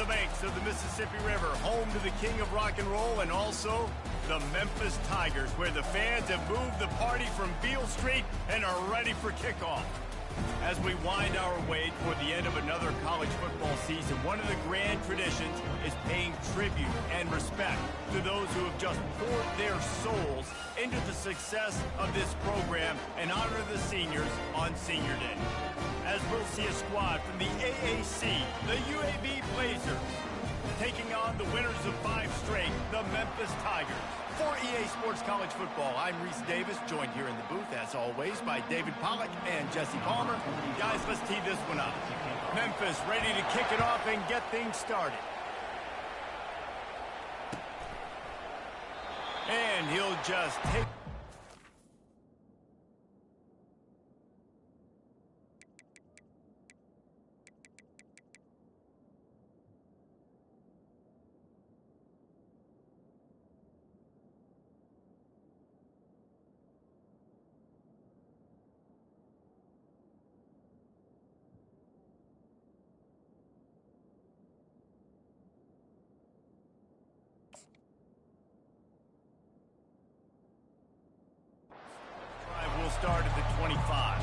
the banks of the Mississippi River, home to the king of rock and roll and also the Memphis Tigers, where the fans have moved the party from Beale Street and are ready for kickoff. As we wind our way toward the end of another college football season, one of the grand traditions is paying tribute and respect to those who have just poured their souls into the success of this program and honor the seniors on Senior Day. As we'll see a squad from the AAC, the UAB Blazers, taking on the winners of 5 straight, the Memphis Tigers. For EA Sports College Football, I'm Reese Davis, joined here in the booth, as always, by David Pollack and Jesse Palmer. Guys, let's tee this one up. Memphis ready to kick it off and get things started. And he'll just take... We'll start at the 25.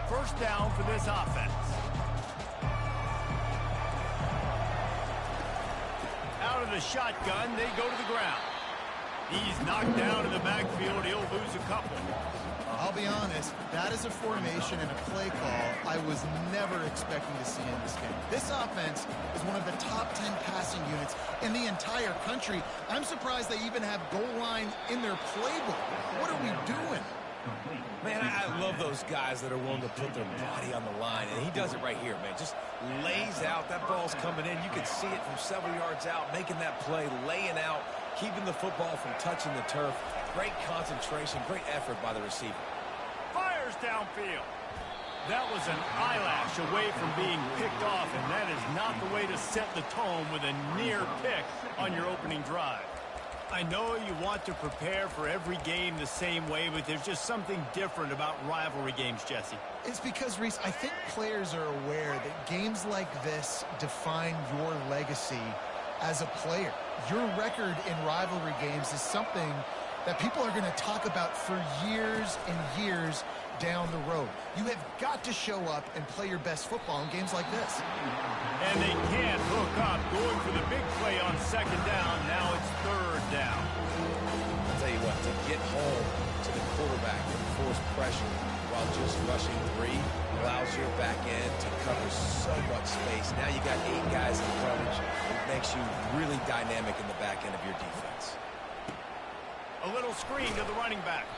First down for this offense. Out of the shotgun, they go to the ground. He's knocked down in the backfield. He'll lose a couple. I'll be honest, that is a formation and a play call I was never expecting to see in this game. This offense is one of the top 10 passing units in the entire country. I'm surprised they even have goal line in their playbook. What are we doing? Man, I love those guys that are willing to put their body on the line, and he does it right here, man. Just lays out. That ball's coming in. You can see it from several yards out, making that play, laying out, keeping the football from touching the turf. Great concentration, great effort by the receiver. Fires downfield. That was an eyelash away from being picked off, and that is not the way to set the tone with a near pick on your opening drive. I know you want to prepare for every game the same way, but there's just something different about rivalry games, Jesse. It's because, Reese, I think players are aware that games like this define your legacy as a player. Your record in rivalry games is something that people are going to talk about for years and years down the road. You have got to show up and play your best football in games like this. And they can't hook up, going for the big play on second down. Now it's third down. I'll tell you what, to get home to the quarterback and force pressure while just rushing 3 allows your back end to cover so much space. Now you got 8 guys in coverage. It makes you really dynamic in the back end of your defense. A little screen to the running back.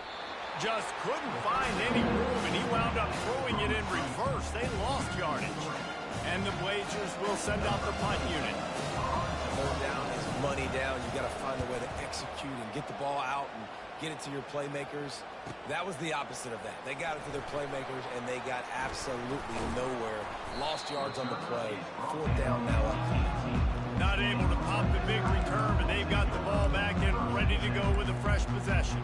Just couldn't find any room, and he wound up throwing it in reverse. They lost yardage. And the Blazers will send out the punt unit. Third down is money down. You got to find a way to execute and get the ball out and get it to your playmakers. That was the opposite of that. They got it to their playmakers, and they got absolutely nowhere. Lost yards on the play. Fourth down now up. Not able to pop the big return, but they've got the ball back and ready to go with a fresh possession.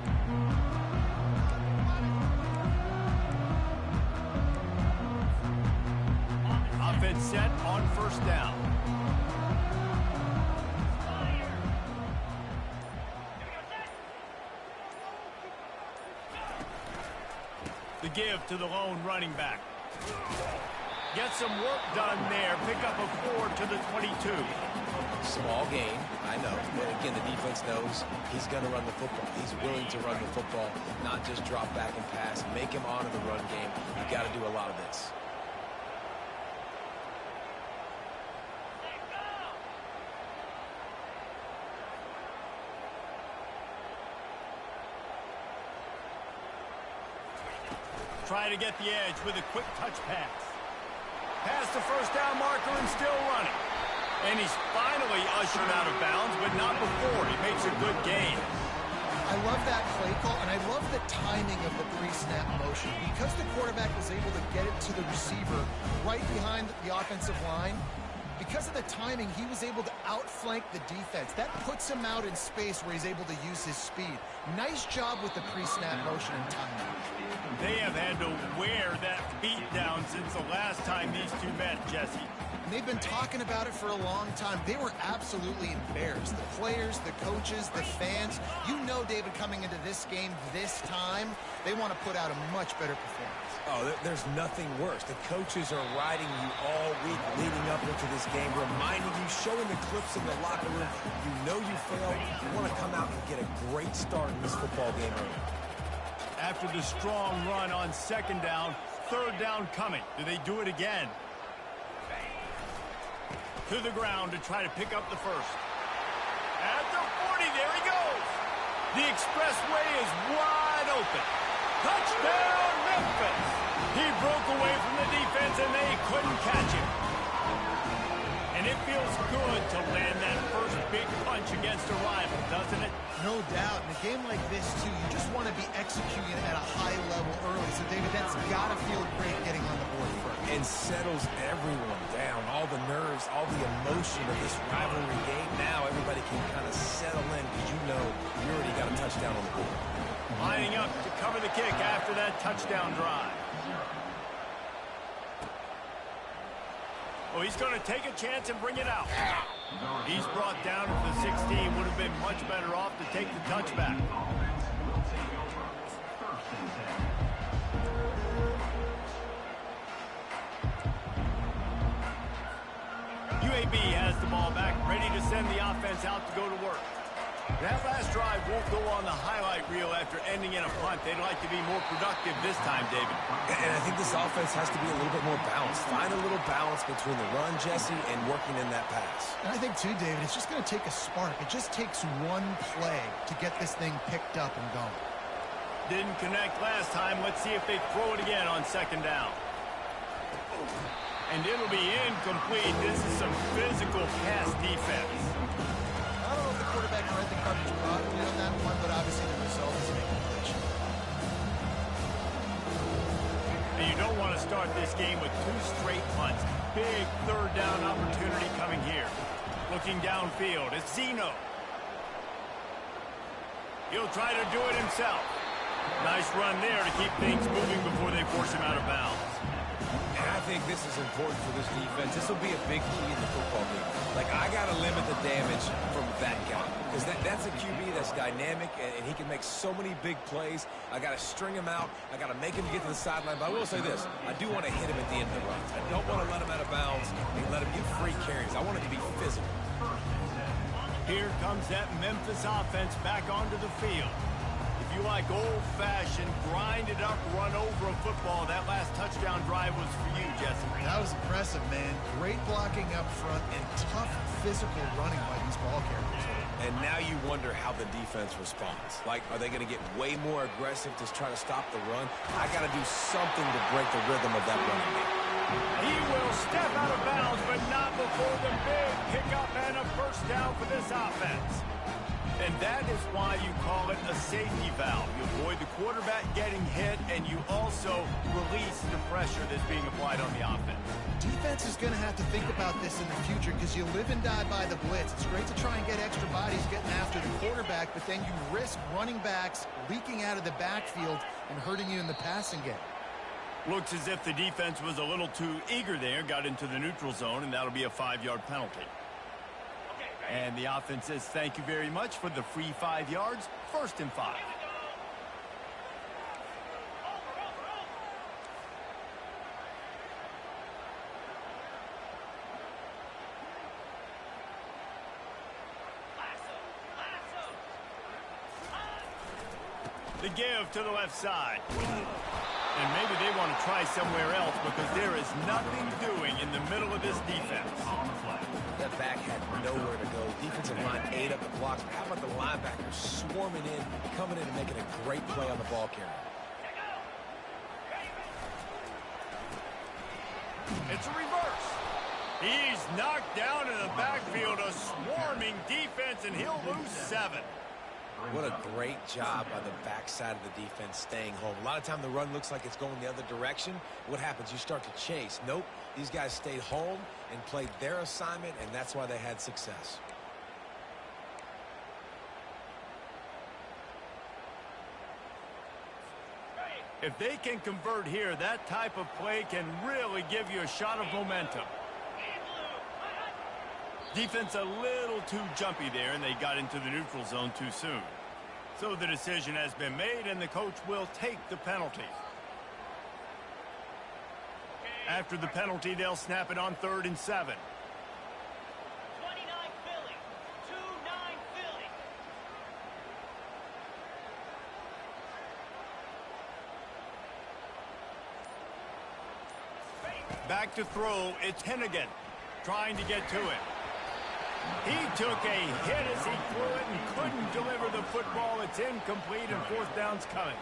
Offense set on first down. The give to the lone running back. Get some work done there. Pick up a 4 to the 22. Small gain, I know. But again, the defense knows he's going to run the football. He's willing to run the football, not just drop back and pass. Make him honor the run game. You got to do a lot of this. Try to get the edge with a quick touch pass. Past the first down marker and still running. And he's finally ushered out of bounds, but not before. He makes a good gain. I love that play call, and I love the timing of the pre-snap motion. Because the quarterback was able to get it to the receiver right behind the offensive line, Because of the timing, he was able to outflank the defense. That puts him out in space where he's able to use his speed. Nice job with the pre-snap motion and timing. They have had to wear that beat down since the last time these two met, Jesse. They've been talking about it for a long time. They were absolutely embarrassed. The players, the coaches, the fans. You know, David, coming into this game this time, they want to put out a much better performance. Oh, there's nothing worse. The coaches are riding you all week leading up into this game, reminding you, showing the clips in the locker room. You know you failed. You want to come out and get a great start in this football game early. After the strong run on second down, third down coming. Do they do it again? To the ground to try to pick up the first. At the 40, there he goes. The expressway is wide open. Touchdown, Memphis. He broke away from the defense, and they couldn't catch him. And it feels good to land that first big punch against a rival, doesn't it? No doubt. In a game like this, too, you just want to be executing at a high level early. So, David, that's got to feel great getting on the board first. And settles everyone down. All the nerves, all the emotion of this rivalry game. Now everybody can kind of settle in because you know you already got a touchdown on the board. Lining up to cover the kick after that touchdown drive. Oh, he's going to take a chance and bring it out. He's brought down to the 16. Would have been much better off to take the touchback. UAB has the ball back, ready to send the offense out to go to work. That last drive won't go on the highlight reel after ending in a punt. They'd like to be more productive this time, David. And I think this offense has to be a little bit more balanced. Find a little balance between the run, Jesse, and working in that pass. And I think, too, David, it's just going to take a spark. It just takes one play to get this thing picked up and going. Didn't connect last time. Let's see if they throw it again on second down. And it'll be incomplete. This is some physical pass defense. I don't know if the quarterback read the coverage properly on that one, but obviously the result is an incompletion. And you don't want to start this game with two straight punts. Big third down opportunity coming here. Looking downfield, it's Zeno. He'll try to do it himself. Nice run there to keep things moving before they force him out of bounds. And I think this is important for this defense. This will be a big key in the football game. Like, I got to limit the damage from that guy. Because that's a QB that's dynamic, and he can make so many big plays. I got to string him out. I got to make him get to the sideline. But I will say this. I do want to hit him at the end of the runs. I don't want to let him out of bounds and let him get free carries. I want it to be physical. Here comes that Memphis offense back onto the field. If you like old-fashioned, grind-it-up, run-over a football, that last touchdown drive was for you, Jesse. That was impressive, man. Great blocking up front and tough physical running by these ball carriers. And now you wonder how the defense responds. Like, are they going to get way more aggressive to try to stop the run? I got to do something to break the rhythm of that running game. He will step out of bounds, but not before the big pickup and a first down for this offense. And that is why you call it a safety valve. You avoid the quarterback getting hit, and you also release the pressure that's being applied on the offense. Defense is going to have to think about this in the future because you live and die by the blitz. It's great to try and get extra bodies getting after the quarterback, but then you risk running backs leaking out of the backfield and hurting you in the passing game. Looks as if the defense was a little too eager there, got into the neutral zone, and that'll be a 5-yard penalty. And the offense says thank you very much for the free 5 yards. 1st and 5. The give to the left side. And maybe they want to try somewhere else because there is nothing doing in the middle of this defense. That back had nowhere to go. Defensive line ate up the blocks. How about the linebackers swarming in, coming in and making a great play on the ball carrier? It's a reverse. He's knocked down in the backfield, a swarming defense, and he'll lose 7. What a great job by the backside of the defense staying home. A lot of time the run looks like it's going the other direction. What happens? You start to chase. Nope. These guys stayed home and played their assignment, and that's why they had success. If they can convert here, that type of play can really give you a shot of momentum. Defense a little too jumpy there, and they got into the neutral zone too soon. So the decision has been made, and the coach will take the penalty. After the penalty, they'll snap it on 3rd and 7. 29 Philly. 2-9 Philly. Back to throw, it's Hennigan trying to get to it. He took a hit as he threw it and couldn't deliver the football. It's incomplete and 4th down's coming.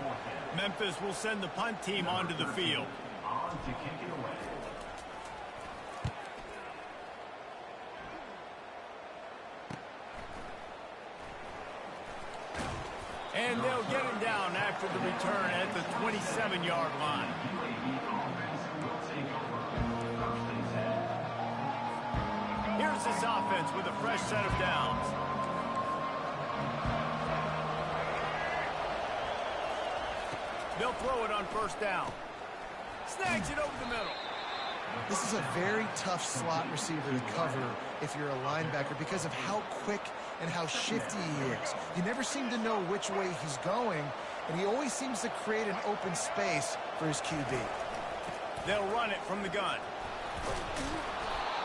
Memphis will send the punt team onto the field. And they'll get him down after the return at the 27-yard line. Here's this offense with a fresh set of downs. They'll throw it on 1st down. Snags it over the middle. This is a very tough slot receiver to cover if you're a linebacker because of how quick and how shifty he is. You never seem to know which way he's going, and he always seems to create an open space for his QB. They'll run it from the gun.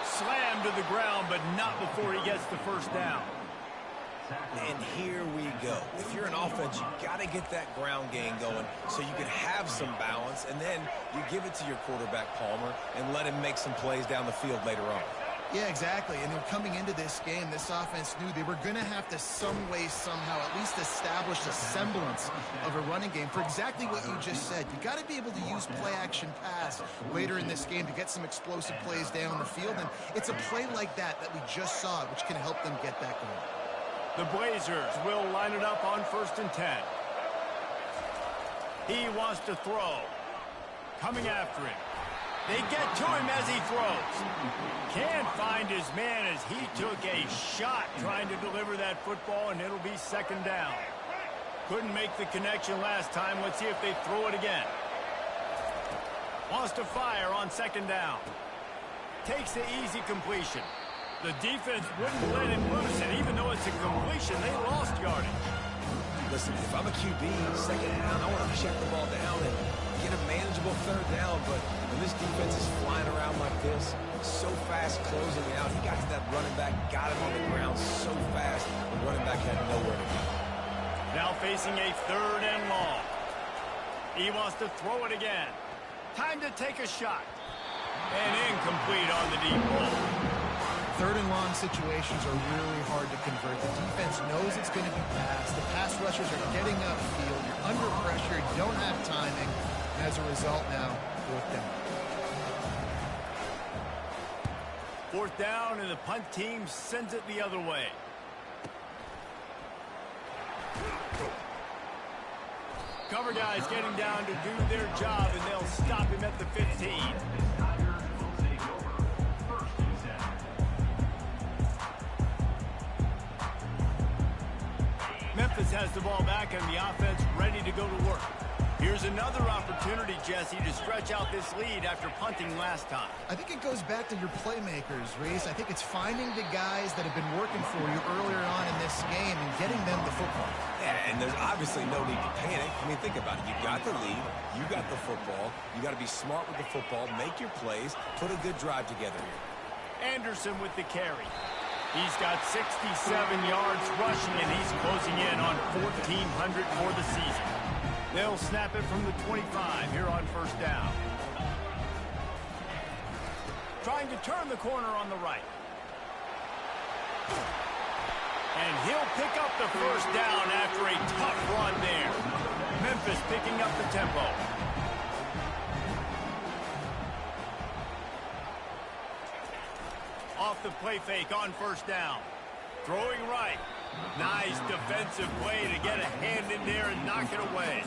Slammed to the ground, but not before he gets the 1st down. And here we go. If you're an offense, you got to get that ground game going so you can have some balance, and then you give it to your quarterback, Palmer, and let him make some plays down the field later on. Yeah, exactly. And then coming into this game, this offense knew they were going to have to some way, somehow, at least establish a semblance of a running game for exactly what you just said. You got to be able to use play-action pass later in this game to get some explosive plays down the field. And it's a play like that we just saw, which can help them get that going. The Blazers will line it up on 1st and 10. He wants to throw. Coming after him. They get to him as he throws. Can't find his man as he took a shot trying to deliver that football, and it'll be 2nd down. Couldn't make the connection last time. Let's see if they throw it again. Wants to fire on 2nd down. Takes the easy completion. The defense wouldn't let him loose, and even though it's a completion, they lost yardage. Listen, if I'm a QB, 2nd down, I want to check the ball down and get a manageable 3rd down, but when this defense is flying around like this, so fast closing out, he got to that running back, got him on the ground so fast, the running back had nowhere to go. Now facing a 3rd and long. He wants to throw it again. Time to take a shot. And incomplete on the deep ball. 3rd and long situations are really hard to convert. The defense knows it's going to be passed. The pass rushers are getting upfield. You're under pressure. You don't have timing. As a result now, 4th down. 4th down, and the punt team sends it the other way. Cover guys getting down to do their job, and they'll stop him at the 15. Memphis has the ball back and the offense ready to go to work. Here's another opportunity, Jesse, to stretch out this lead after punting last time. I think it goes back to your playmakers, Reese. I think it's finding the guys that have been working for you earlier on in this game and getting them the football. Yeah, and there's obviously no need to panic. I mean, think about it. You got the lead. You got the football. You got to be smart with the football. Make your plays. Put a good drive together here. Anderson with the carry. He's got 67 yards rushing, and he's closing in on 1,400 for the season. They'll snap it from the 25 here on 1st down. Trying to turn the corner on the right. And he'll pick up the 1st down after a tough run there. Memphis picking up the tempo. Off the play fake on 1st down. Throwing right. Nice defensive play to get a hand in there and knock it away.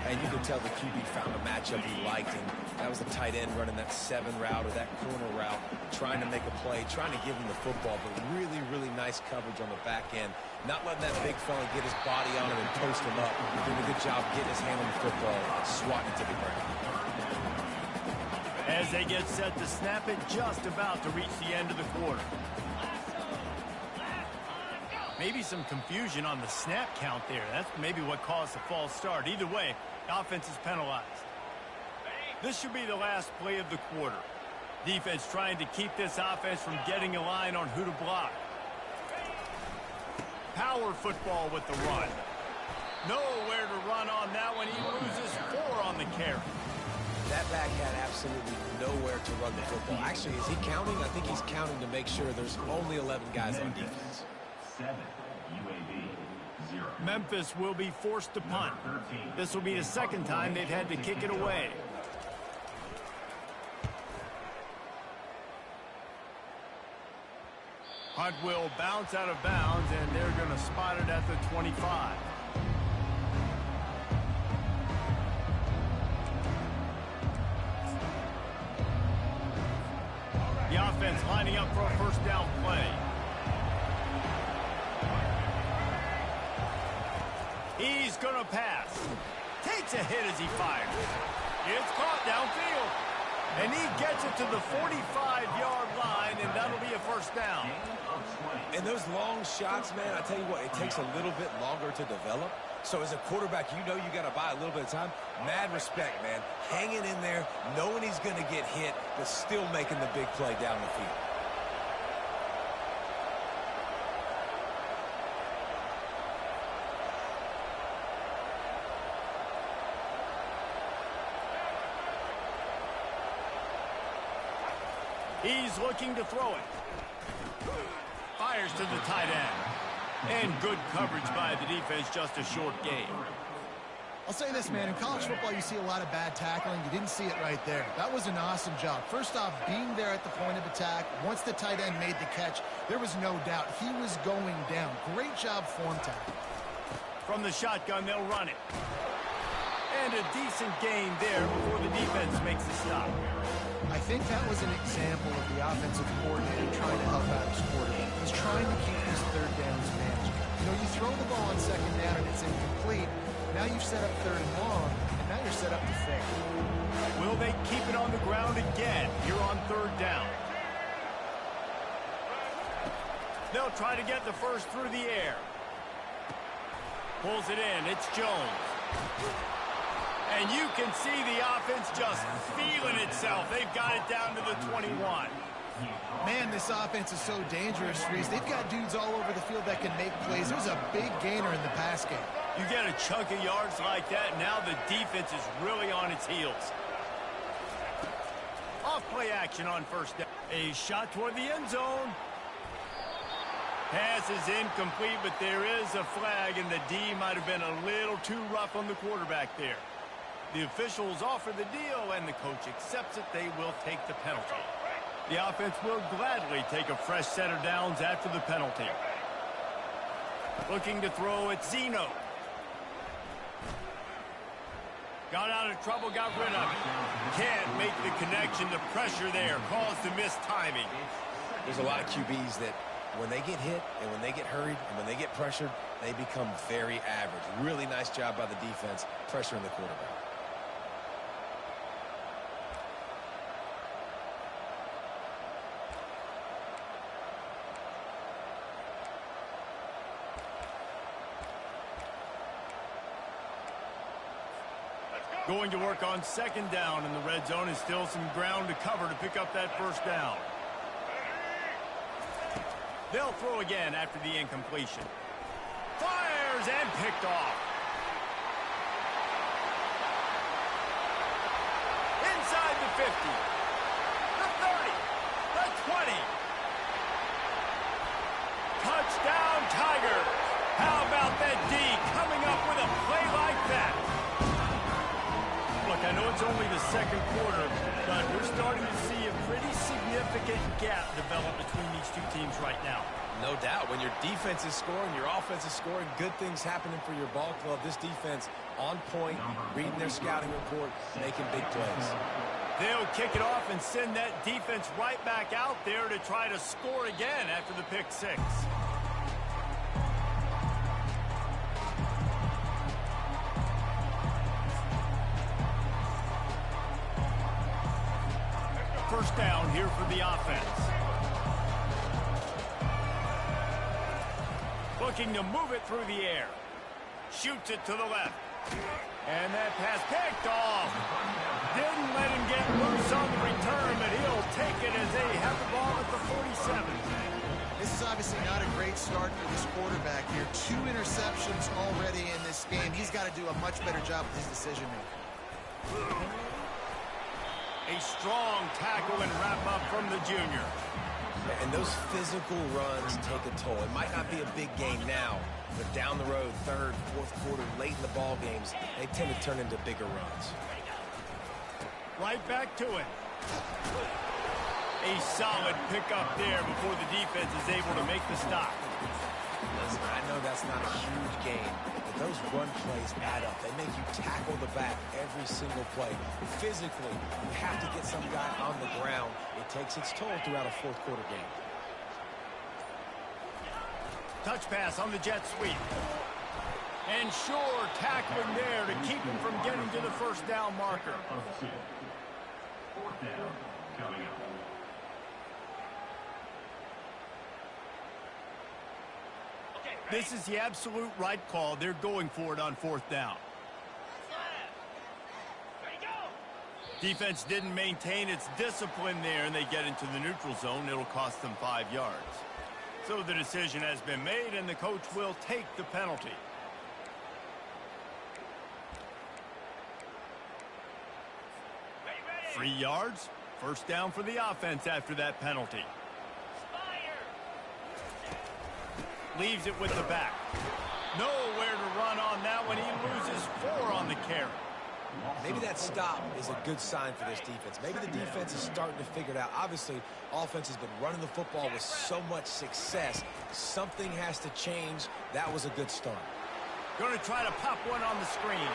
And you can tell the QB found a matchup he liked, and that was the tight end running that 7 route or that corner route, trying to make a play, trying to give him the football, but really, really nice coverage on the back end. Not letting that big fella get his body on him and post him up. Doing a good job getting his hand on the football, swatting it to the ground. As they get set to snap it, just about to reach the end of the quarter. Maybe some confusion on the snap count there. That's maybe what caused the false start. Either way, the offense is penalized. This should be the last play of the quarter. Defense trying to keep this offense from getting a line on who to block. Power football with the run. Nowhere to run on that one. He loses 4 on the carry. That back had absolutely nowhere to run the football. Actually, is he counting? I think he's counting to make sure there's only 11 guys on defense. 7, UAB, 0. Memphis will be forced to punt. This will be the second time they've had to kick it away. Punt will bounce out of bounds, and they're going to spot it at the 25. The offense lining up for a first down play. He's going to pass. Takes a hit as he fires. It's caught downfield. And he gets it to the 45-yard line, and that'll be a first down. And those long shots, man, I tell you what, it takes a little bit longer to develop. So as a quarterback, you know you got to buy a little bit of time. Mad respect, man. Hanging in there, knowing he's going to get hit, but still making the big play down the field. He's looking to throw it. Fires to the tight end. And good coverage by the defense, just a short gain. I'll say this, man. In college football, you see a lot of bad tackling. You didn't see it right there. That was an awesome job. First off, being there at the point of attack. Once the tight end made the catch, there was no doubt he was going down. Great job form tackle. From the shotgun, they'll run it. And a decent gain there before the defense makes the stop. I think that was an example of the offensive coordinator trying to help out his quarterback. He's trying to keep his third downs managed. You know, you throw the ball on second down and it's incomplete. Now you've set up third and long, and now you're set up to fail. Will they keep it on the ground again here on third down? They'll try to get the first through the air. Pulls it in. It's Jones. And you can see the offense just feeling itself. They've got it down to the 21. Man, this offense is so dangerous, Reese. They've got dudes all over the field that can make plays. There's a big gainer in the pass game. You get a chunk of yards like that, and now the defense is really on its heels. Off play action on first down. A shot toward the end zone. Pass is incomplete, but there is a flag, and the D might have been a little too rough on the quarterback there. The officials offer the deal, and the coach accepts it. They will take the penalty. The offense will gladly take a fresh set of downs after the penalty. Looking to throw at Zeno. Got out of trouble, got rid of it. Can't make the connection. The pressure there caused the missed timing. There's a lot of QBs that when they get hit and when they get hurried and when they get pressured, they become very average. Really nice job by the defense pressuring the quarterback. Going to work on second down in the red zone, and still some ground to cover to pick up that first down. They'll throw again after the incompletion. Fires and picked off. Inside the 50. The 30. The 20. Touchdown, Tigers. How about that D coming up with a play like that? Look, I know it's only the second quarter, but we're starting to see a pretty significant gap develop between these two teams right now. No doubt. When your defense is scoring, your offense is scoring, good things happening for your ball club. This defense on point, reading their scouting report, making big plays. They'll kick it off and send that defense right back out there to try to score again after the pick six. First down here for the offense. Looking to move it through the air. Shoots it to the left. And that pass picked off. Didn't let him get loose on the return, but he'll take it as they have the ball at the 47. This is obviously not a great start for this quarterback here. 2 interceptions already in this game. He's got to do a much better job with his decision-making. A strong tackle and wrap-up from the junior. And those physical runs take a toll. It might not be a big game now, but down the road, third, fourth quarter, late in the ball games, they tend to turn into bigger runs. Right back to it. A solid pickup there before the defense is able to make the stop. Listen, I know that's not a huge game, but those run plays add up. They make you tackle the back every single play. Physically, you have to get some guy on the ground. It takes its toll throughout a fourth quarter game. Touch pass on the jet sweep. And sure, tackling there to keep him from getting to the first down marker. Fourth down coming up. This is the absolute right call. They're going for it on fourth down. Defense didn't maintain its discipline there, and they get into the neutral zone. It'll cost them 5 yards. So the decision has been made, and the coach will take the penalty. Ready. 3 yards. First down for the offense after that penalty. Leaves it with the back. Nowhere to run on that one. He loses 4 on the carry. Maybe that stop is a good sign for this defense. Maybe the defense is starting to figure it out. Obviously, offense has been running the football with so much success. Something has to change. That was a good start. Going to try to pop one on the screen.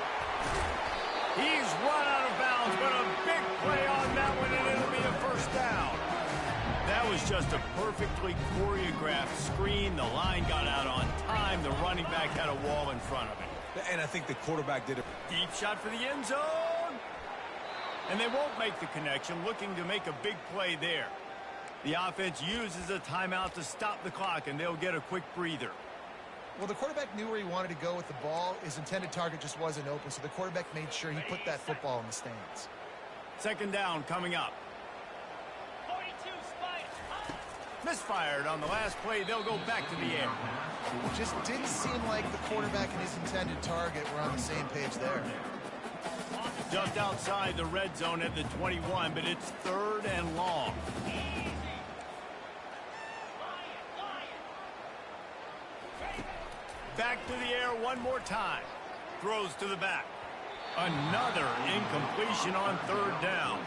He's run out of bounds, but a big play on that one, and it'll be a first down. That was just a perfectly choreographed screen. The line got out on time. The running back had a wall in front of him. And I think the quarterback did it. Deep shot for the end zone. And they won't make the connection, looking to make a big play there. The offense uses a timeout to stop the clock, and they'll get a quick breather. Well, the quarterback knew where he wanted to go with the ball. His intended target just wasn't open, so the quarterback made sure he put that football in the stands. Second down coming up. Misfired on the last play. They'll go back to the air. It just didn't seem like the quarterback and his intended target were on the same page there. Just outside the red zone at the 21, but it's third and long. Back to the air one more time. Throws to the back. Another incompletion on third down.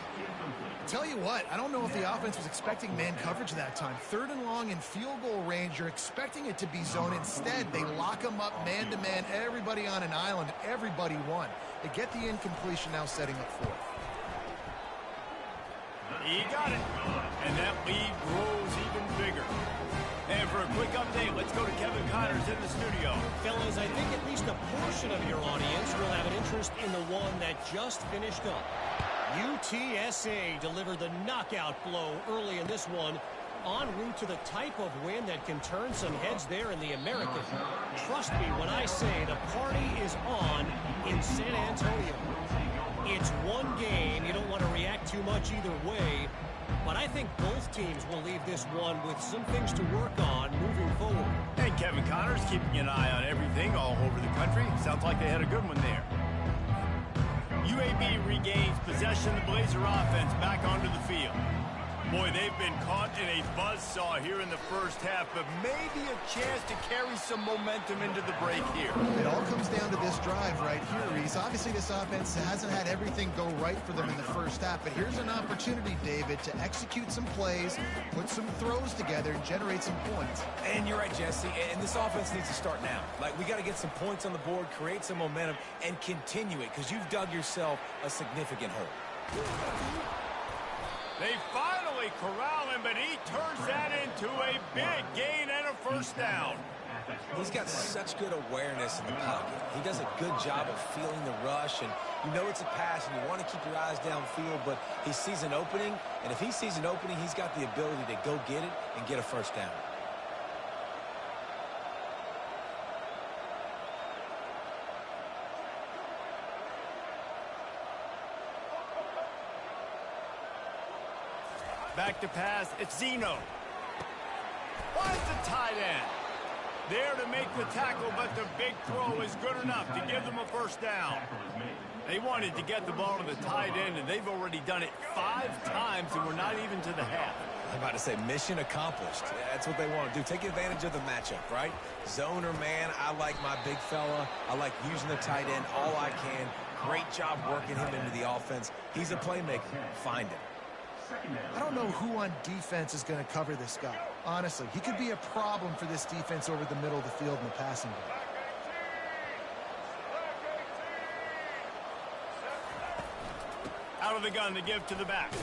Tell you what, I don't know if the offense was expecting man coverage that time. Third and long in field goal range, you're expecting it to be zone. Instead, they lock them up man-to-man, everybody on an island, everybody won. They get the incompletion, now setting up fourth. He got it. And that lead grows even bigger. And for a quick update, let's go to Kevin Connors in the studio. Fellas, I think at least a portion of your audience will have an interest in the one that just finished up. UTSA delivered the knockout blow early in this one, en route to the type of win that can turn some heads there in the American. Trust me when I say the party is on in San Antonio. It's one game. You don't want to react too much either way, but I think both teams will leave this one with some things to work on moving forward. And Kevin Connors keeping an eye on everything all over the country. Sounds like they had a good one there. UAB regains possession of the Blazer offense back onto the field. Boy, they've been caught in a buzzsaw here in the first half, but maybe a chance to carry some momentum into the break here. It all comes down to this drive right here, Reese. Obviously, this offense hasn't had everything go right for them in the first half, but here's an opportunity, David, to execute some plays, put some throws together, and generate some points. And right, Jesse, and this offense needs to start now. Like, we got to get some points on the board, create some momentum, and continue it, because you've dug yourself a significant hole. They finally corral him, but he turns that into a big gain and a first down. He's got such good awareness in the pocket. He does a good job of feeling the rush, and you know it's a pass, and you want to keep your eyes downfield, but he sees an opening, and if he sees an opening, he's got the ability to go get it and get a first down. Back to pass, it's Zeno. Finds the tight end. There to make the tackle, but the big throw is good enough to give them a first down. They wanted to get the ball to the tight end, and they've already done it 5 times, and we're not even to the half. I'm about to say mission accomplished. That's what they want to do. Take advantage of the matchup, right? Zone or man, I like my big fella. I like using the tight end all I can. Great job working him into the offense. He's a playmaker. Find him. I don't know who on defense is going to cover this guy. Honestly, he could be a problem for this defense over the middle of the field in the passing game. Out of the gun to give to the back.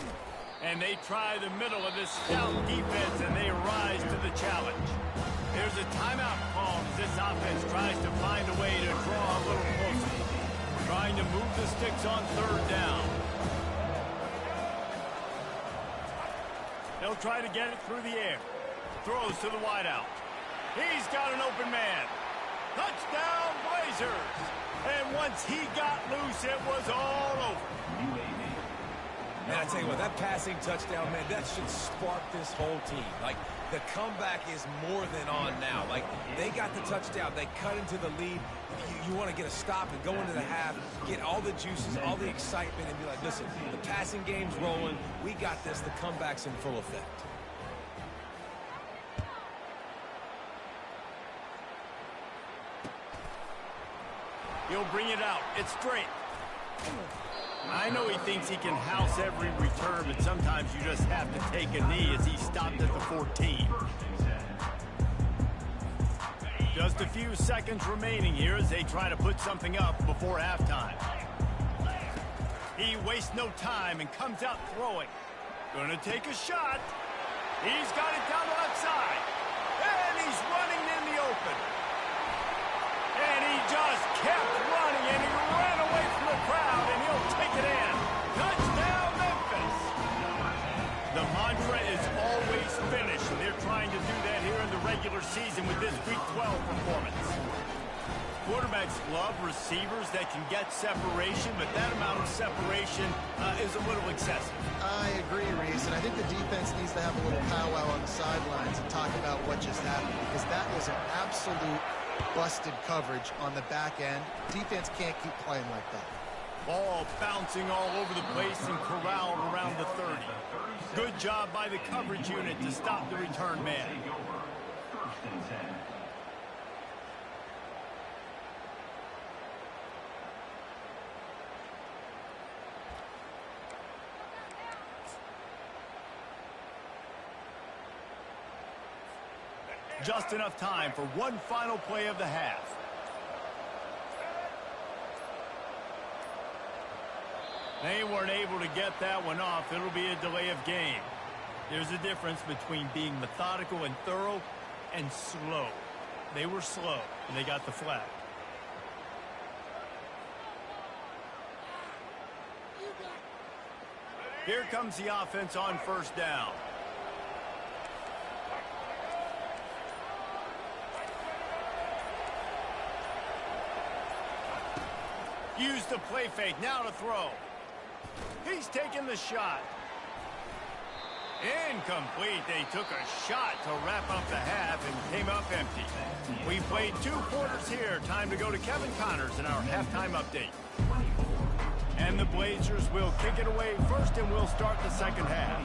And they try the middle of this stout defense, and they rise to the challenge. There's a timeout call as this offense tries to find a way to draw a little closer. Trying to move the sticks on 3rd down. They'll try to get it through the air. Throws to the wideout. He's got an open man. Touchdown, Blazers! And once he got loose, it was all over. Man, I tell you what, that passing touchdown, man, that should spark this whole team. Like, the comeback is more than on now. Like, they got the touchdown. They cut into the lead. You want to get a stop and go into the half, get all the juices, all the excitement, and be like, listen, the passing game's rolling. We got this. The comeback's in full effect. He'll bring it out. It's straight. I know he thinks he can house every return, but sometimes you just have to take a knee as he stopped at the 14. Just a few seconds remaining here as they try to put something up before halftime. He wastes no time and comes out throwing. Gonna take a shot. He's got it down the left side. And he's running in the open. And he just kept running, and he ran away from the crowd, and he'll take it in. Touchdown, Memphis! The mantra is always finish, and they're trying to do that here in the regular season with this Week 12 performance. Quarterbacks love receivers that can get separation, but that amount of separation is a little excessive. I agree, Reese, and I think the defense needs to have a little powwow on the sidelines and talk about what just happened, because that was an absolute busted coverage on the back end. Defense can't keep playing like that. Ball bouncing all over the place and corralled around the 30. Good job by the coverage unit to stop the return man. Just enough time for one final play of the half. They weren't able to get that one off. It'll be a delay of game. There's a difference between being methodical and thorough and slow. They were slow, and they got the flag. Here comes the offense on 1st down. Use the play fake, now to throw. He's taking the shot. Incomplete. They took a shot to wrap up the half and came up empty. We played 2 quarters here. Time to go to Kevin Connors in our halftime update. And the Blazers will kick it away first, and we'll start the second half.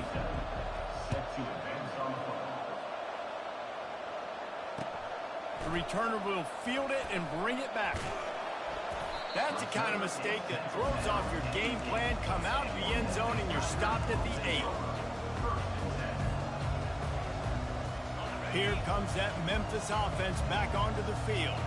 The returner will field it and bring it back. That's the kind of mistake that throws off your game plan. Come out of the end zone and you're stopped at the 8. Here comes that Memphis offense back onto the field.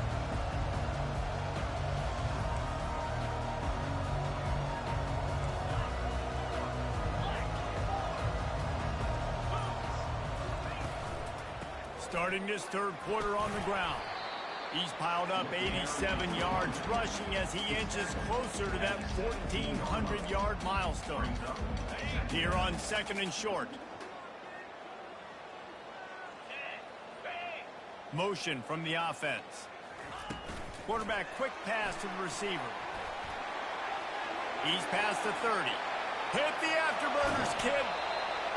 Starting this third quarter on the ground. He's piled up 87 yards rushing as he inches closer to that 1,400-yard milestone. Here on second and short. Motion from the offense. Quarterback quick pass to the receiver. He's past the 30. Hit the afterburners, kid.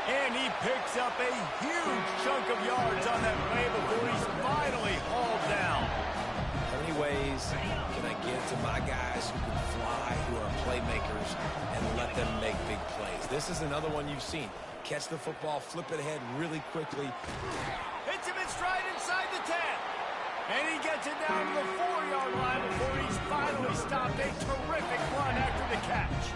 And he picks up a huge chunk of yards on that play before he's finally hauled down. How many ways can I get to my guys who can fly, who are playmakers, and let them make big plays? This is another one you've seen. Catch the football, flip it ahead really quickly. Hits him in stride inside the 10. And he gets it down to the 4-yard line before he's finally stopped. A terrific run after the catch.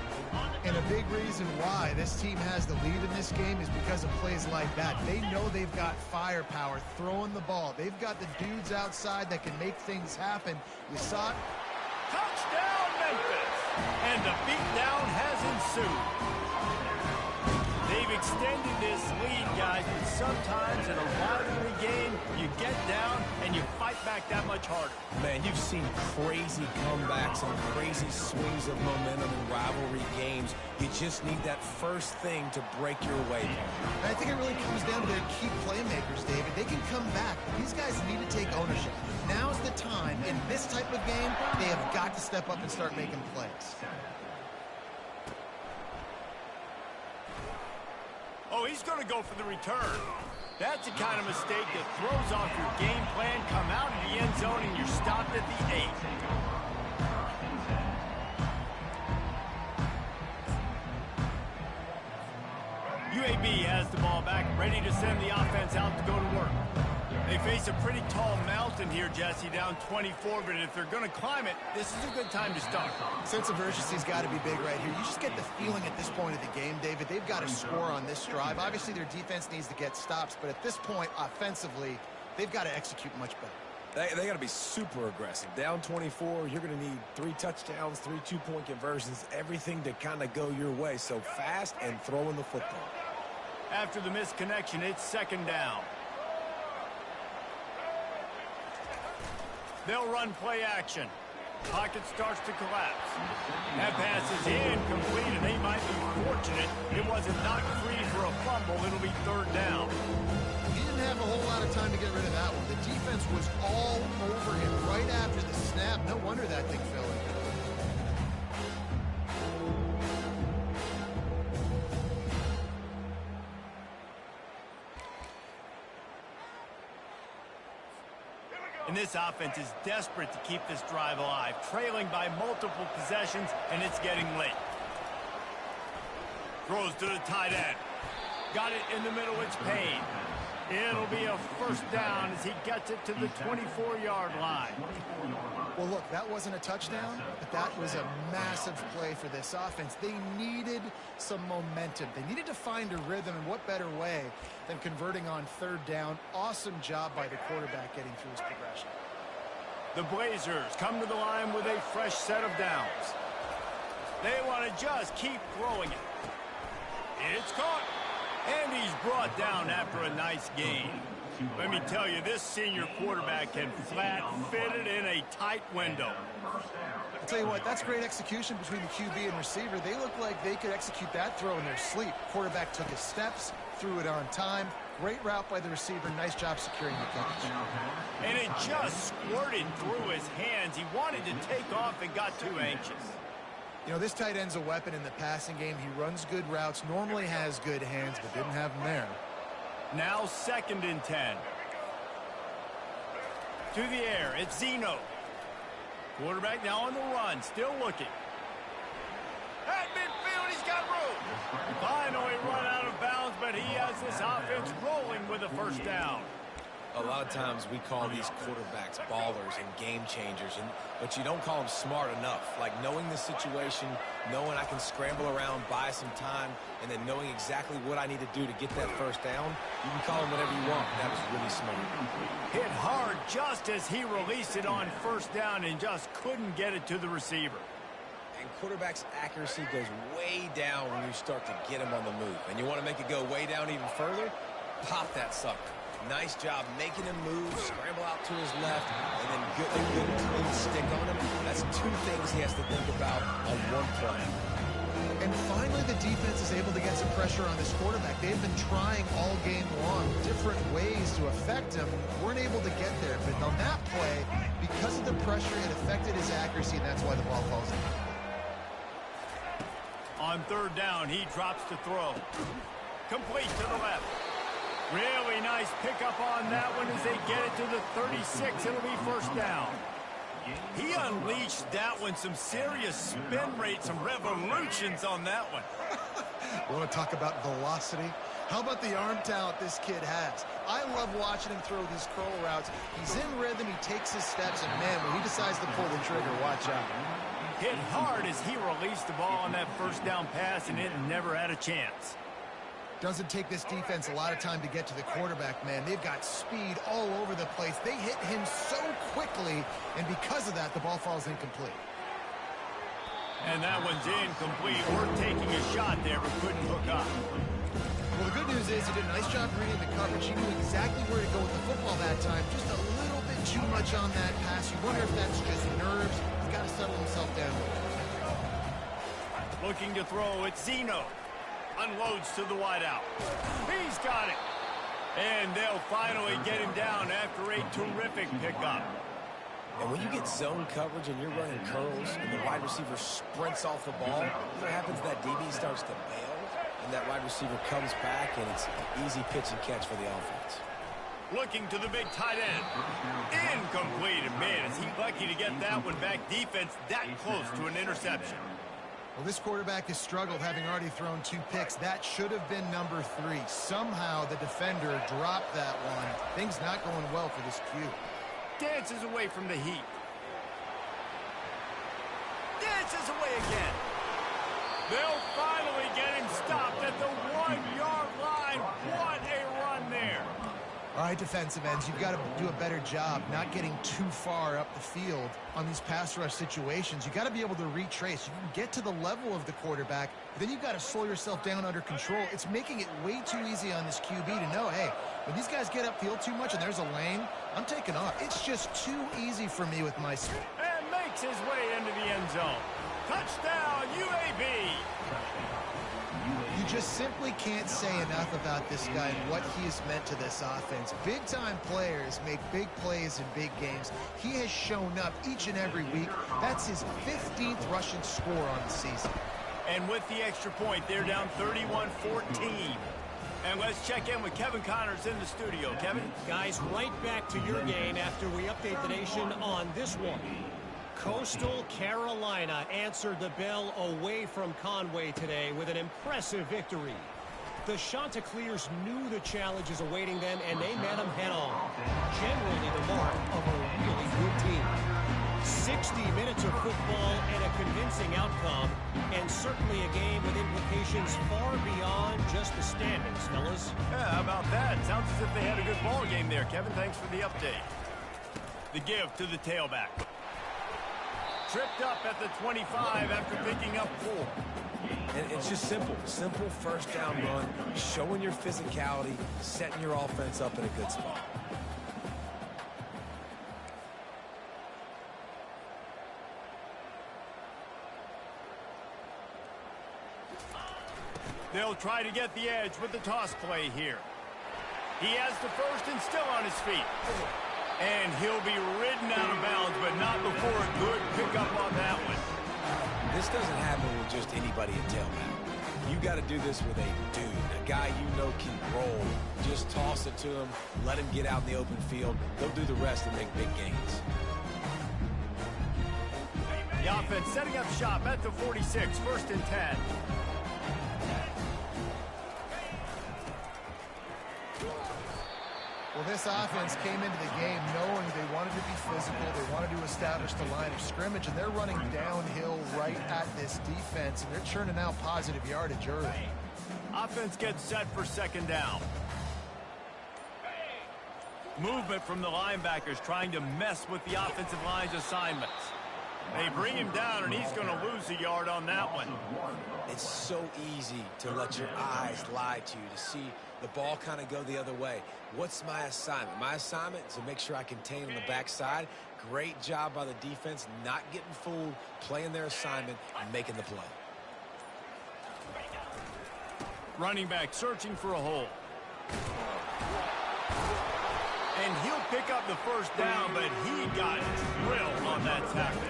And a big reason why this team has the lead in this game is because of plays like that. They know they've got firepower throwing the ball. They've got the dudes outside that can make things happen. You saw it. Touchdown, Memphis! And the beatdown has ensued. They've extended this lead, guys, but sometimes in a rivalry game, you get down and you fight back that much harder. Man, you've seen crazy comebacks and crazy swings of momentum in rivalry games. You just need that first thing to break your way. And I think it really comes down to their key playmakers, David. They can come back. These guys need to take ownership. Now's the time. In this type of game, they have got to step up and start making plays. Oh, he's going to go for the return. That's the kind of mistake that throws off your game plan. Come out of the end zone and you're stopped at the 8. UAB has the ball back, ready to send the offense out to go to work. They face a pretty tall mountain here, Jesse, down 24, but if they're going to climb it, this is a good time to start. Sense of urgency's got to be big right here. You just get the feeling at this point of the game, David, they've got to score on this drive. Obviously, their defense needs to get stops, but at this point, offensively, they've got to execute much better. They got to be super aggressive. Down 24, you're going to need 3 touchdowns, 3 two-point conversions, everything to kind of go your way. So fast and throwing the football. After the missed connection, it's second down. They'll run play action. Pocket starts to collapse. That pass is incomplete, and they might be fortunate it wasn't knocked free for a fumble. It'll be third down. He didn't have a whole lot of time to get rid of that one. The defense was all over him right after the snap. No wonder that thing fell in. And this offense is desperate to keep this drive alive, trailing by multiple possessions, and it's getting late. Throws to the tight end. Got it in the middle, it's Payne. It'll be a first down as he gets it to the 24-yard line. Well, look, that wasn't a touchdown, but that was a massive play for this offense. They needed some momentum. They needed to find a rhythm, and what better way than converting on third down. Awesome job by the quarterback getting through his progression. The Blazers come to the line with a fresh set of downs. They want to just keep throwing it. It's caught. And he's brought down after a nice gain. Let me tell you, this senior quarterback can flat fit it in a tight window. I'll tell you what, that's great execution between the QB and receiver. They look like they could execute that throw in their sleep. Quarterback took his steps, threw it on time. Great route by the receiver. Nice job securing the catch. And it just squirted through his hands. He wanted to take off and got too anxious. You know, this tight end's a weapon in the passing game. He runs good routes, normally has good hands, but didn't have them there. Now second and 10. To the air, it's Zeno. Quarterback now on the run, still looking. At midfield, he's got room. Finally run out of bounds, but he has this offense rolling with a first down. A lot of times we call these quarterbacks ballers and game changers, but you don't call them smart enough. Like knowing the situation, knowing I can scramble around, buy some time, and then knowing exactly what I need to do to get that first down. You can call them whatever you want. That was really smart. Hit hard just as he released it on first down and just couldn't get it to the receiver. And quarterback's accuracy goes way down when you start to get him on the move. And you want to make it go way down even further? Pop that sucker. Nice job making him move, scramble out to his left, and then get a good clean stick on him. That's two things he has to think about on one play. And finally, the defense is able to get some pressure on this quarterback. They've been trying all game long different ways to affect him. Weren't able to get there. But on that play, because of the pressure, it affected his accuracy, and that's why the ball falls in. On third down, he drops to throw. Complete to the left. Really nice pickup on that one as they get it to the 36. It'll be first down. He unleashed that one. Some serious spin rate, some revolutions on that one. You want to talk about velocity? How about the arm talent this kid has? I love watching him throw these curl routes. He's in rhythm. He takes his steps. And, man, when he decides to pull the trigger, watch out. Hit hard as he released the ball on that first down pass, and it never had a chance. Doesn't take this defense a lot of time to get to the quarterback, man. They've got speed all over the place. They hit him so quickly, and because of that, the ball falls incomplete. And that one's incomplete. We're taking a shot there, but couldn't hook up. Well, the good news is he did a nice job reading the coverage. He knew exactly where to go with the football that time. Just a little bit too much on that pass. You wonder if that's just nerves. He's got to settle himself down. Looking to throw, it's Zeno. Unloads to the wideout. He's got it. And they'll finally get him down after a terrific pickup. And when you get zone coverage and you're running curls and the wide receiver sprints off the ball, what happens? That DB starts to bail, and that wide receiver comes back, and it's easy pitch and catch for the offense. Looking to the big tight end. Incomplete. And man, is he lucky to get that one back. Defense that close to an interception. Well, this quarterback has struggled, having already thrown 2 picks. That should have been number 3. Somehow the defender dropped that one. Things not going well for this Q. Dances away from the heat. Dances away again. They'll finally get him stopped at the 1-yard line. What a run there. All right, defensive ends, you've got to do a better job not getting too far up the field on these pass rush situations. You've got to be able to retrace. You can get to the level of the quarterback, but then you've got to slow yourself down under control. It's making it way too easy on this QB to know, hey, when these guys get upfield too much and there's a lane, I'm taking off. It's just too easy for me with my speed. And makes his way into the end zone. Touchdown, UAB. You just simply can't say enough about this guy and what he has meant to this offense. Big-time players make big plays in big games. He has shown up each and every week. That's his 15th rushing score on the season. And with the extra point, they're down 31-14. And let's check in with Kevin Connors in the studio. Kevin? Guys, right back to your game after we update the nation on this one. Coastal Carolina answered the bell away from Conway today with an impressive victory. The Chanticleers knew the challenges awaiting them, and they met them head-on. Generally the mark of a really good team. 60 minutes of football and a convincing outcome, and certainly a game with implications far beyond just the standings, fellas. Yeah, how about that? Sounds as if they had a good ball game there, Kevin. Thanks for the update. The give to the tailback. Tripped up at the 25 after picking up 4. And it's just simple. Simple first down run, showing your physicality, setting your offense up in a good spot. They'll try to get the edge with the toss play here. He has the first and still on his feet. And he'll be ridden out of bounds, but not before a good pickup on that one. This doesn't happen with just anybody at tailback. You got to do this with a dude, a guy you know can roll. Just toss it to him, let him get out in the open field. They'll do the rest and make big gains. The offense setting up shop at the 46, first and 10. Well, this offense came into the game knowing they wanted to be physical, they wanted to establish the line of scrimmage, and they're running downhill right at this defense, and they're churning out positive yardage early. Offense gets set for second down. Movement from the linebackers trying to mess with the offensive line's assignments. They bring him down, and he's going to lose a yard on that one. It's so easy to let your eyes lie to you, to see the ball kind of go the other way. What's my assignment? My assignment is to make sure I contain on the backside. Great job by the defense, not getting fooled, playing their assignment, and making the play. Running back searching for a hole. And he'll pick up the first down, but he got drilled on that tackle.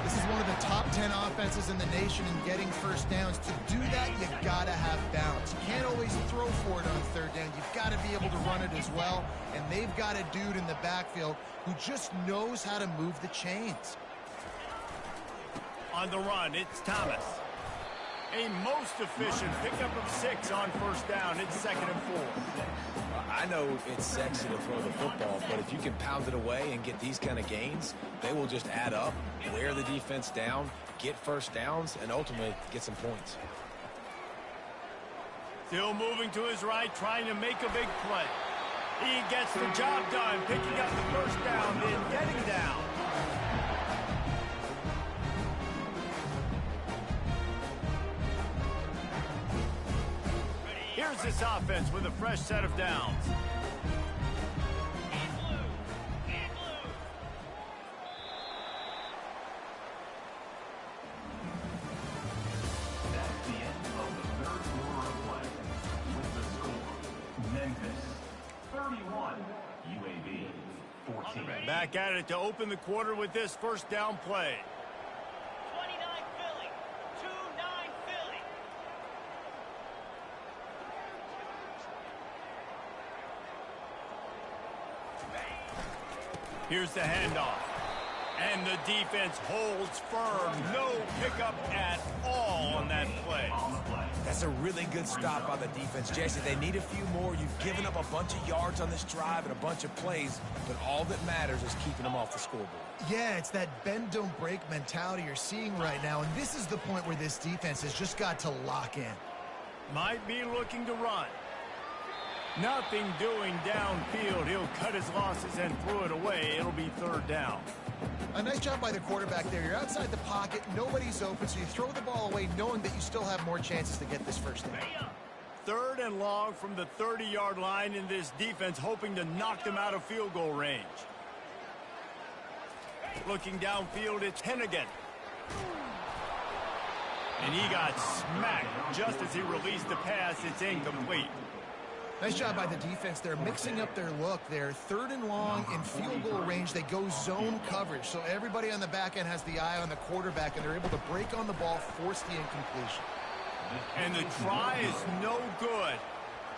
This is one of the top 10 offenses in the nation in getting first downs. To do that, you got to have balance. You can't always throw for it on third down. You've got to be able to run it as well. And they've got a dude in the backfield who just knows how to move the chains. On the run, it's Thomas. A most efficient pickup of 6 on first down. It's 2nd and 4. I know it's sexy to throw the football, but if you can pound it away and get these kind of gains, they will just add up, wear the defense down, get first downs, and ultimately get some points. Still moving to his right, trying to make a big play. He gets the job done, picking up the first down, then getting down. Here's this offense with a fresh set of downs. That's the end of the third quarter of play. With the score, Memphis 31, UAB 14. Back at it to open the quarter with this first down play. 29 Philly. 2-9 Philly. Here's the handoff. And the defense holds firm. No pickup at all on that play. That's a really good stop by the defense. Jesse, they need a few more. You've given up a bunch of yards on this drive and a bunch of plays, but all that matters is keeping them off the scoreboard. Yeah, it's that bend, don't break mentality you're seeing right now, and this is the point where this defense has just got to lock in. Might be looking to run. Nothing doing downfield. He'll cut his losses and throw it away. It'll be third down. A nice job by the quarterback there. You're outside the pocket, nobody's open, so you throw the ball away knowing that you still have more chances to get this first down. Third and long from the 30-yard line, in this defense hoping to knock them out of field goal range. Looking downfield, it's Hennigan. And he got smacked just as he released the pass. It's incomplete. Nice job by the defense there, mixing up their look there. Third and long in field goal range, they go zone coverage. So everybody on the back end has the eye on the quarterback, and they're able to break on the ball, force the incompletion. And the try is no good.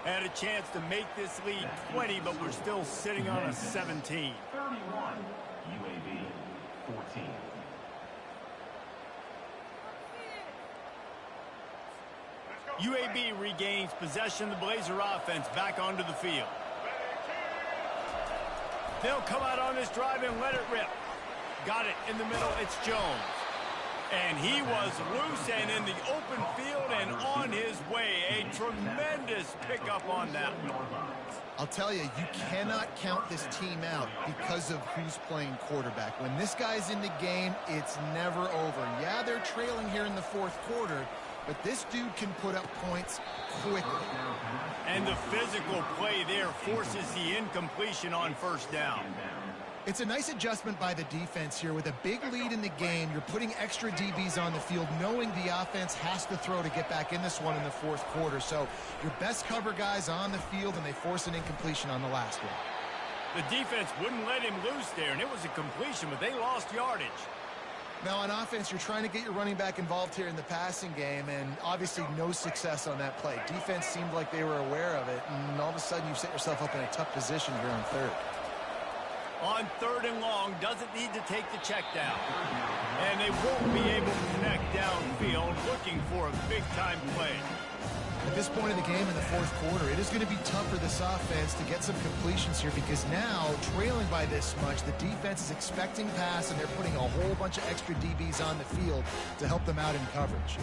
Had a chance to make this lead 20, but we're still sitting on a 17. 31, UAB 14. UAB regains possession of the Blazer offense back onto the field. They'll come out on this drive and let it rip. Got it in the middle. It's Jones. And he was loose and in the open field and on his way. A tremendous pickup on that one. I'll tell you, you cannot count this team out because of who's playing quarterback. When this guy's in the game, it's never over. Yeah, they're trailing here in the fourth quarter, but this dude can put up points quickly. And the physical play there forces the incompletion on first down. It's a nice adjustment by the defense here. With a big lead in the game, you're putting extra DBs on the field, knowing the offense has to throw to get back in this one in the fourth quarter. So your best cover guys on the field, and they force an incompletion on the last one. The defense wouldn't let him loose there, and it was a completion, but they lost yardage. Now on offense, you're trying to get your running back involved here in the passing game, and obviously no success on that play. Defense seemed like they were aware of it, and all of a sudden you set yourself up in a tough position here on third. On third and long, doesn't need to take the check down. And they won't be able to connect downfield, looking for a big-time play. At this point in the game in the fourth quarter, it is going to be tough for this offense to get some completions here because now, trailing by this much, the defense is expecting pass, and they're putting a whole bunch of extra DBs on the field to help them out in coverage.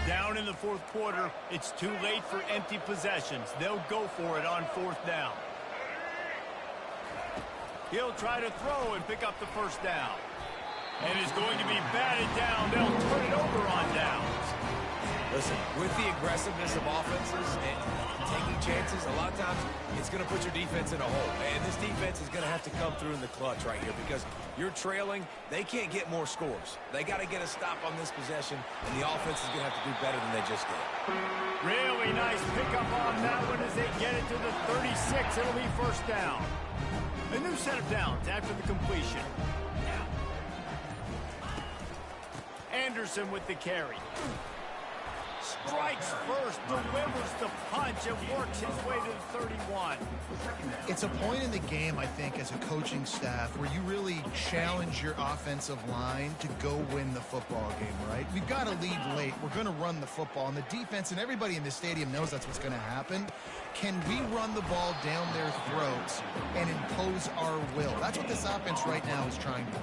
Down in the fourth quarter, it's too late for empty possessions. They'll go for it on fourth down. He'll try to throw and pick up the first down. And is going to be batted down. They'll turn it over on downs. Listen, with the aggressiveness of offenses and taking chances, a lot of times it's going to put your defense in a hole. And this defense is going to have to come through in the clutch right here because you're trailing. They can't get more scores. They got to get a stop on this possession, and the offense is going to have to do better than they just did. Really nice pickup on that one as they get it to the 36. It'll be first down. A new set of downs after the completion. Anderson with the carry. Strikes first, delivers the punch, and works his way to the 31. It's a point in the game, I think, as a coaching staff where you really challenge your offensive line to go win the football game, right? We've got to lead late. We're going to run the football, and the defense and everybody in the stadium knows that's what's going to happen. Can we run the ball down their throats and impose our will? That's what this offense right now is trying to do.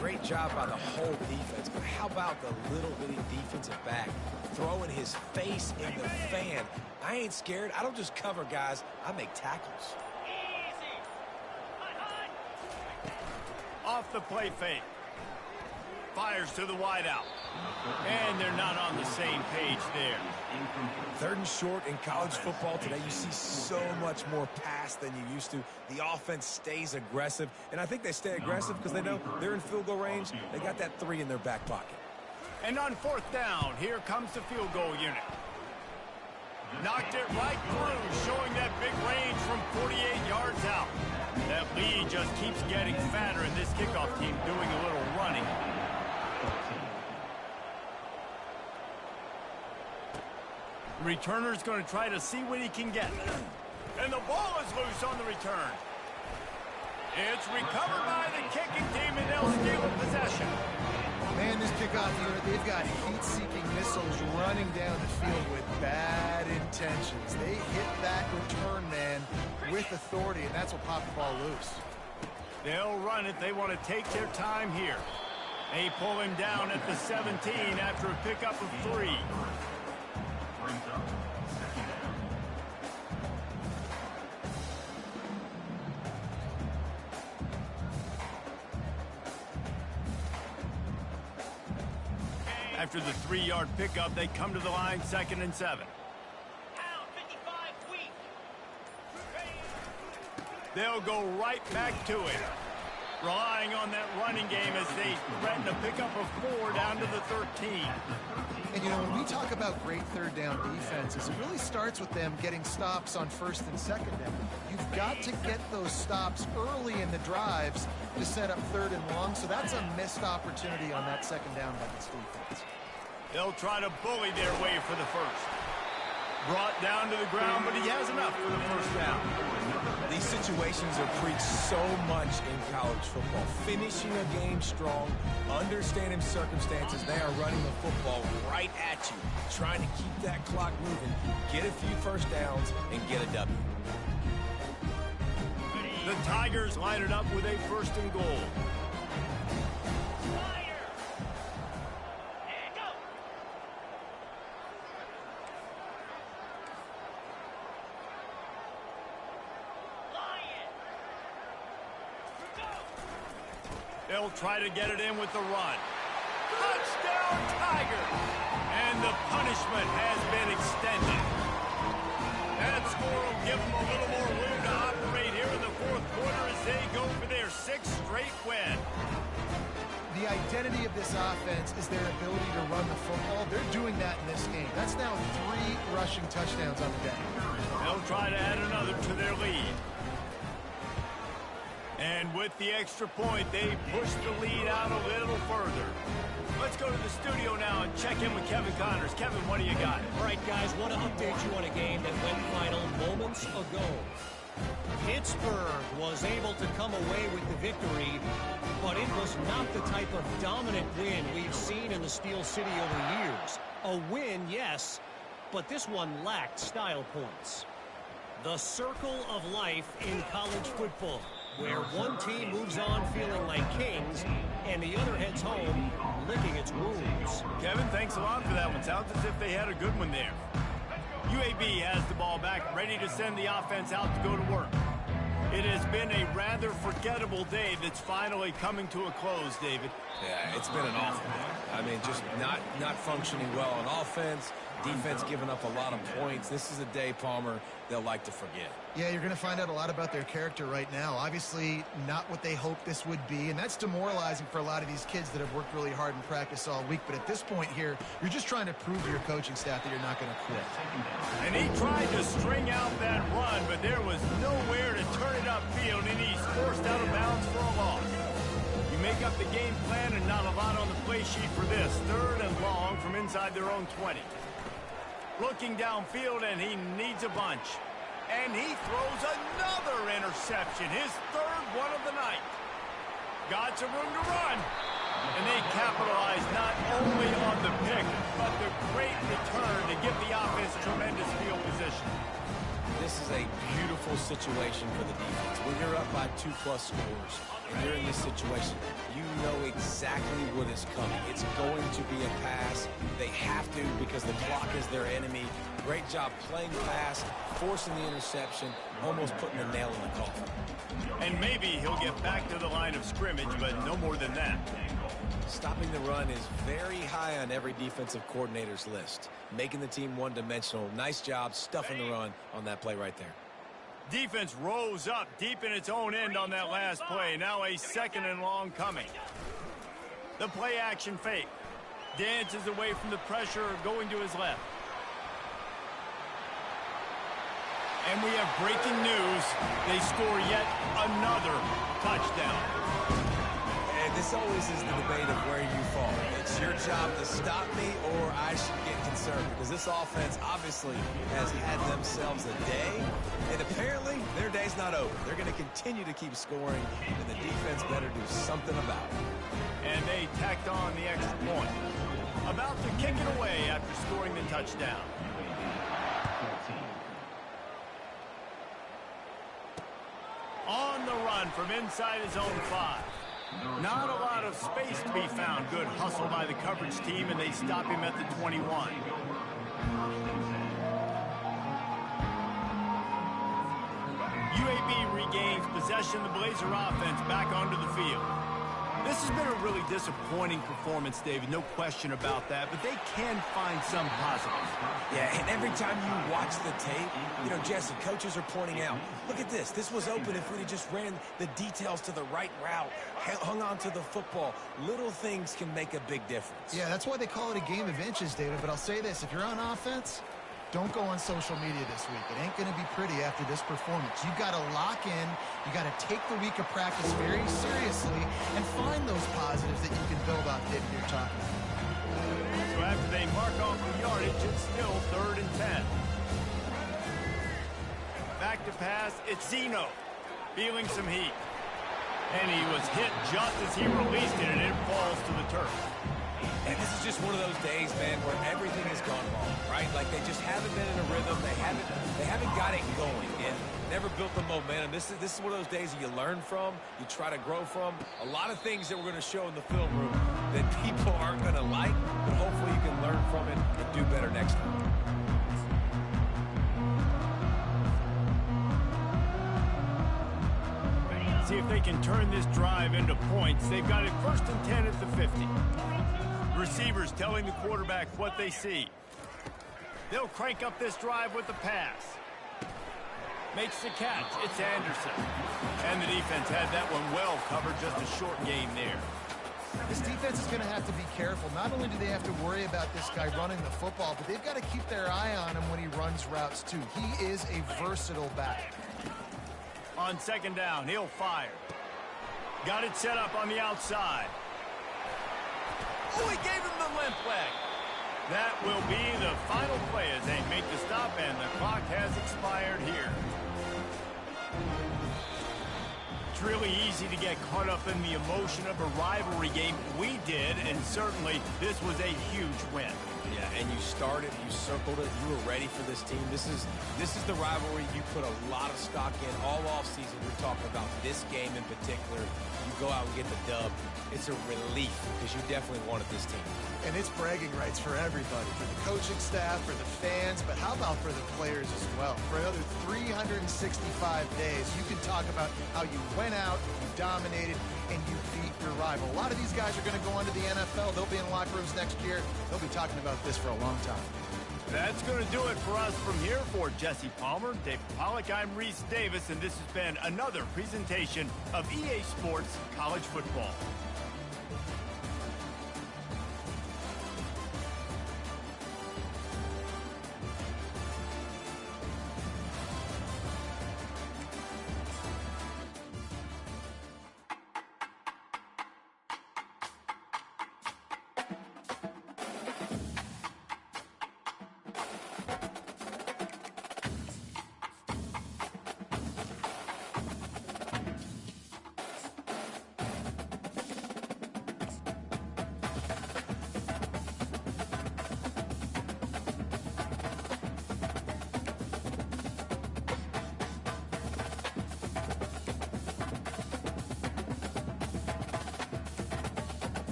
Great job by the whole defense, but how about the little bitty defensive back throwing his face in the fan? I ain't scared. I don't just cover guys. I make tackles. Easy. Hut. Off the play fake. Fires to the wideout. And they're not on the same page there. Third and short in college football today. You see so much more pass than you used to. The offense stays aggressive, and I think they stay aggressive because they know they're in field goal range. They got that 3 in their back pocket. And on fourth down, here comes the field goal unit. Knocked it right through, showing that big range from 48 yards out. That lead just keeps getting fatter, and this kickoff team doing a little running. Returner's going to try to see what he can get. And the ball is loose on the return. It's recovered by the kicking team, and they'll steal possession. Man, this kickoff unit, they've got heat-seeking missiles running down the field with bad intentions. They hit that return man with authority, and that's what popped the ball loose. They'll run it. They want to take their time here. They pull him down at the 17 after a pickup of 3. After the 3-yard pickup, they come to the line, 2nd and 7. Pound 55 weak. They'll go right back to it, relying on that running game as they threaten a pickup of 4 down to the 13. And, you know, when we talk about great third down defenses, it really starts with them getting stops on 1st and 2nd down. You've got to get those stops early in the drives to set up 3rd and long, so that's a missed opportunity on that 2nd down by this defense. They'll try to bully their way for the first. Brought down to the ground, but he has enough for the first down. These situations are preached so much in college football. Finishing a game strong, understanding circumstances. They are running the football right at you, trying to keep that clock moving, get a few first downs, and get a W. The Tigers line it up with a 1st and goal. Fire. And go. Lion. Go. They'll try to get it in with the run. Touchdown, Tigers! And the punishment has been extended. That score will give them a little more room to operate here in the fourth quarter as they go for their 6th straight win. The identity of this offense is their ability to run the football. They're doing that in this game. That's now 3 rushing touchdowns on the day. They'll try to add another to their lead. And with the extra point, they push the lead out a little further. Let's go to the studio now and check in with Kevin Connors. Kevin, what do you got? All right, guys, want to update you on a game that went final moments ago. Pittsburgh was able to come away with the victory, but it was not the type of dominant win we've seen in the Steel City over years. A win, yes, but this one lacked style points. The circle of life in college football, where one team moves on feeling like kings and the other heads home licking its wounds. Kevin, thanks a lot for that one. Sounds as if they had a good one there. UAB has the ball back, ready to send the offense out to go to work. It has been a rather forgettable day that's finally coming to a close, David. Yeah, it's been an awful day. I mean, just not functioning well on offense, defense giving up a lot of points. This is a day, Palmer, they'll like to forget. Yeah, you're going to find out a lot about their character right now. Obviously, not what they hoped this would be, and that's demoralizing for a lot of these kids that have worked really hard in practice all week. But at this point here, you're just trying to prove to your coaching staff that you're not going to quit. And he tried to string out that run, but there was nowhere to turn it upfield, and he's forced out of bounds for a loss. You make up the game plan and not a lot on the play sheet for this. 3rd and long from inside their own 20. Looking downfield, and he needs a bunch. And he throws another interception, his 3rd one of the night. Got some room to run. And they capitalize not only on the pick, but the great return to give the offense tremendous field position. This is a beautiful situation for the defense. When you're up by 2+ scores and you're in this situation, you know exactly what is coming. It's going to be a pass. They have to because the clock is their enemy. Great job playing pass, forcing the interception, almost putting the nail in the coffin. And maybe he'll get back to the line of scrimmage, but no more than that. Stopping the run is very high on every defensive coordinator's list. Making the team one-dimensional. Nice job stuffing the run on that play right there. Defense rose up deep in its own end on that last play. Now a 2nd and long coming. The play action fake. Dances away from the pressure, going to his left. And we have breaking news. They score yet another touchdown. And this always is the debate of where you fall. It's your job to stop me or I should get concerned because this offense obviously has had themselves a day, and apparently their day's not over. They're going to continue to keep scoring, and the defense better do something about it. And they tacked on the extra point. About to kick it away after scoring the touchdown. On the run from inside his own 5. Not a lot of space to be found. Good hustle by the coverage team, and they stop him at the 21. UAB regains possession. The Blazer offense back onto the field. This has been a really disappointing performance, David. No question about that, but they can find some positives. Yeah, and every time you watch the tape, you know, Jesse, coaches are pointing out, look at this. This was open if we just ran the details to the right route, hung on to the football. Little things can make a big difference. Yeah, that's why they call it a game of inches, David. But I'll say this, if you're on offense, don't go on social media this week. It ain't going to be pretty after this performance. You got to lock in. You got to take the week of practice very seriously and find those positives that you can build on, David, you're talking about. So after they mark off the yardage, it's still 3rd and 10. Back to pass, it's Zeno. Feeling some heat. And he was hit just as he released it, and it falls to the turf. And this is just one of those days, man, where everything has gone wrong, right? Like they just haven't been in a rhythm. They haven't got it going and never built the momentum. This is one of those days that you learn from, you try to grow from. A lot of things that we're going to show in the film room that people aren't going to like, but hopefully you can learn from it and do better next time. See if they can turn this drive into points. They've got it 1st and 10 at the 50. Receivers telling the quarterback what they see. They'll crank up this drive with the pass. Makes the catch. It's Anderson. And the defense had that one well covered. Just a short gain there. This defense is going to have to be careful. Not only do they have to worry about this guy running the football, but they've got to keep their eye on him when he runs routes too. He is a versatile back. On 2nd down, he'll fire. Got it set up on the outside. Oh, he gave him the limp leg. That will be the final play as they make the stop, and the clock has expired here. It's really easy to get caught up in the emotion of a rivalry game. We did, and certainly this was a huge win. Yeah, and you started, you circled it, you were ready for this team. This is the rivalry you put a lot of stock in all offseason. We're talking about this game in particular. You go out and get the dub. It's a relief because you definitely wanted this team. And it's bragging rights for everybody, for the coaching staff, for the fans, but how about for the players as well? For another 365 days, you can talk about how you went out, you dominated, and you beat your rival. A lot of these guys are going to go on to the NFL. They'll be in locker rooms next year. They'll be talking about this for a long time. That's going to do it for us from here. For Jesse Palmer, David Pollack, I'm Reese Davis, and this has been another presentation of EA Sports College Football.